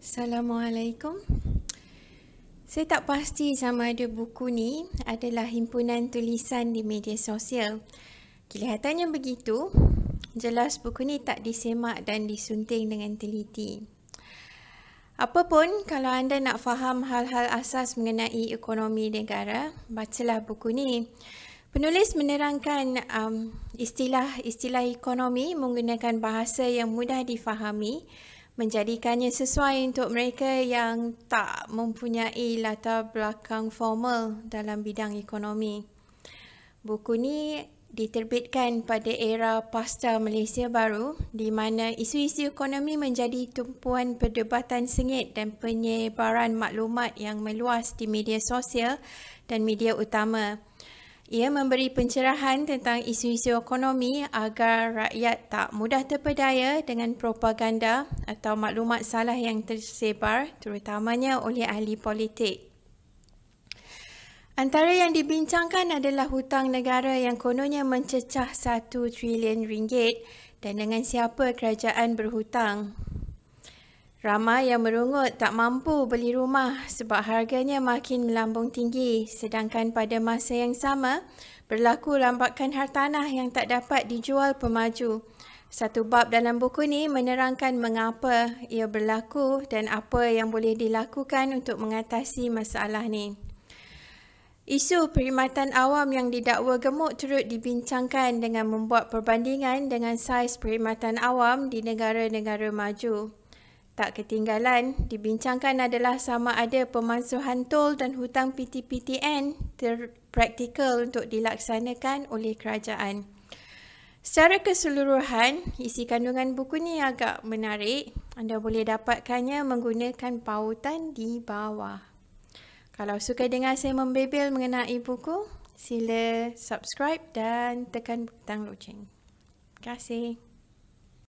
Assalamualaikum. Saya tak pasti sama ada buku ni adalah himpunan tulisan di media sosial. Kelihatannya begitu. Jelas buku ni tak disemak dan disunting dengan teliti. Apapun, kalau anda nak faham hal-hal asas mengenai ekonomi negara, bacalah buku ni. Penulis menerangkan istilah-istilah ekonomi menggunakan bahasa yang mudah difahami, menjadikannya sesuai untuk mereka yang tak mempunyai latar belakang formal dalam bidang ekonomi. Buku ni diterbitkan pada era pasca Malaysia Baru, di mana isu-isu ekonomi menjadi tumpuan perdebatan sengit dan penyebaran maklumat yang meluas di media sosial dan media utama. Ia memberi pencerahan tentang isu-isu ekonomi agar rakyat tak mudah terpedaya dengan propaganda atau maklumat salah yang tersebar, terutamanya oleh ahli politik. Antara yang dibincangkan adalah hutang negara yang kononnya mencecah 1 trilion ringgit dan dengan siapa kerajaan berhutang. Ramai yang merungut tak mampu beli rumah sebab harganya makin melambung tinggi, sedangkan pada masa yang sama berlaku rambakan hartanah yang tak dapat dijual pemaju. Satu bab dalam buku ni menerangkan mengapa ia berlaku dan apa yang boleh dilakukan untuk mengatasi masalah ni. Isu perkhidmatan awam yang didakwa gemuk turut dibincangkan dengan membuat perbandingan dengan saiz perkhidmatan awam di negara-negara maju. Tak ketinggalan, dibincangkan adalah sama ada pemansuhan tol dan hutang PTPTN praktikal untuk dilaksanakan oleh kerajaan. Secara keseluruhan, isi kandungan buku ni agak menarik. Anda boleh dapatkannya menggunakan pautan di bawah. Kalau suka dengar saya membebel mengenai buku, sila subscribe dan tekan butang loceng. Terima kasih.